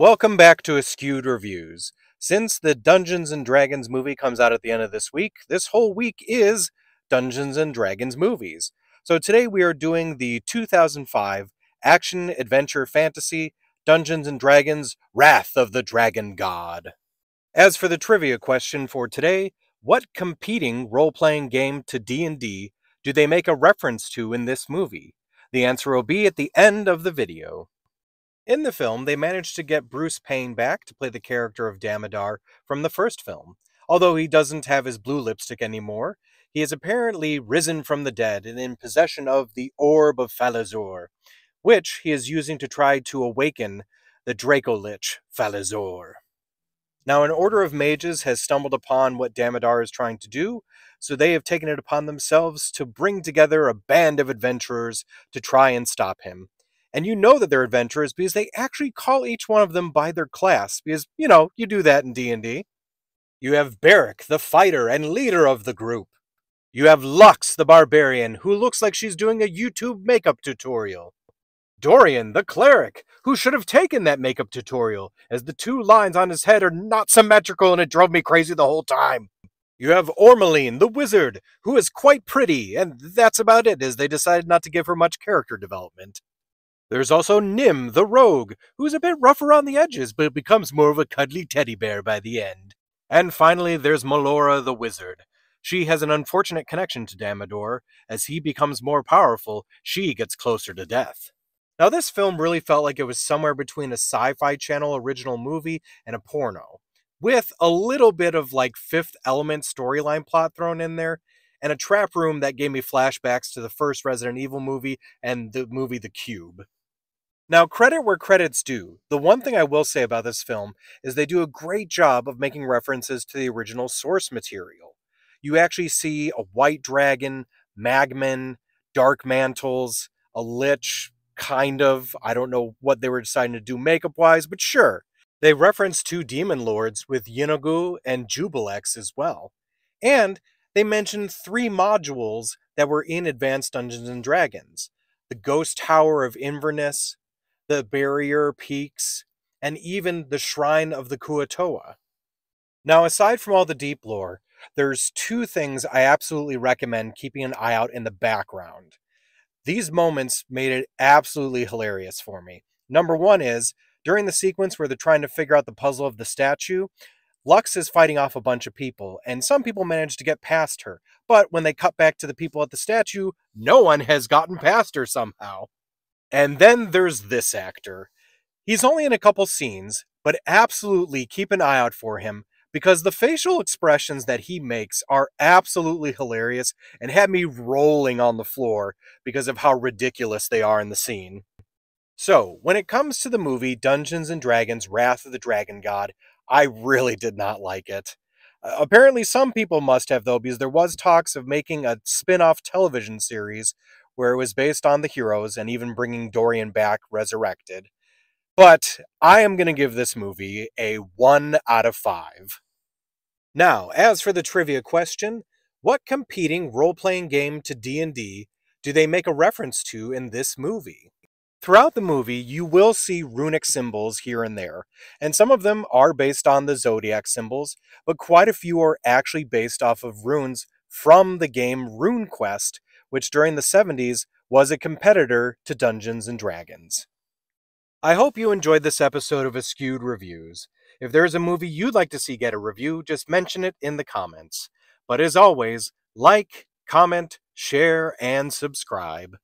Welcome back to Askewed Reviews. Since the Dungeons & Dragons movie comes out at the end of this week, this whole week is Dungeons & Dragons movies. So today we are doing the 2005 action-adventure fantasy Dungeons & Dragons Wrath of the Dragon God. As for the trivia question for today, what competing role-playing game to D&D do they make a reference to in this movie? The answer will be at the end of the video. In the film, they managed to get Bruce Payne back to play the character of Damodar from the first film. Although he doesn't have his blue lipstick anymore, he is apparently risen from the dead and in possession of the Orb of Falazor, which he is using to try to awaken the Draco-Lich Falazor. Now, an order of mages has stumbled upon what Damodar is trying to do, so they have taken it upon themselves to bring together a band of adventurers to try and stop him. And you know that they're adventurers because they actually call each one of them by their class, because, you do that in D&D. You have Beric, the fighter and leader of the group. You have Lux, the barbarian, who looks like she's doing a YouTube makeup tutorial. Dorian, the cleric, who should have taken that makeup tutorial, as the two lines on his head are not symmetrical and it drove me crazy the whole time. You have Ormeline, the wizard, who is quite pretty, and that's about it, as they decided not to give her much character development. There's also Nim, the rogue, who's a bit rough around the edges, but becomes more of a cuddly teddy bear by the end. And finally, there's Melora, the wizard. She has an unfortunate connection to Damodar. As he becomes more powerful, she gets closer to death. Now, this film really felt like it was somewhere between a Sci-Fi Channel original movie and a porno, with a little bit of Fifth Element storyline plot thrown in there, and a trap room that gave me flashbacks to the first Resident Evil movie and the movie The Cube. Now, credit where credit's due. The one thing I will say about this film is they do a great job of making references to the original source material. You actually see a white dragon, magmen, dark mantles, a lich, kind of. I don't know what they were deciding to do makeup-wise, but sure. They reference two demon lords with Yinagu and Jubilex as well. And they mentioned 3 modules that were in Advanced Dungeons & Dragons. The Ghost Tower of Inverness, the Barrier Peaks, and even the Shrine of the Kuatoa. Now, aside from all the deep lore, there's 2 things I absolutely recommend keeping an eye out in the background. These moments made it absolutely hilarious for me. Number 1 is, during the sequence where they're trying to figure out the puzzle of the statue, Lux is fighting off a bunch of people, and some people manage to get past her. But when they cut back to the people at the statue, no one has gotten past her somehow. And then there's this actor. He's only in a couple scenes, but absolutely keep an eye out for him, because the facial expressions that he makes are absolutely hilarious and had me rolling on the floor because of how ridiculous they are in the scene. So, when it comes to the movie Dungeons & Dragons Wrath of the Dragon God, I really did not like it. Apparently some people must have, though, because there was talks of making a spin-off television series where it was based on the heroes and even bringing Dorian back resurrected. But I am going to give this movie a 1 out of 5. Now, as for the trivia question, what competing role-playing game to D&D do they make a reference to in this movie? Throughout the movie, you will see runic symbols here and there, and some of them are based on the zodiac symbols, but quite a few are actually based off of runes from the game RuneQuest, which during the 70s was a competitor to Dungeons & Dragons. I hope you enjoyed this episode of Askewed Reviews. If there's a movie you'd like to see get a review, just mention it in the comments. But as always, like, comment, share, and subscribe.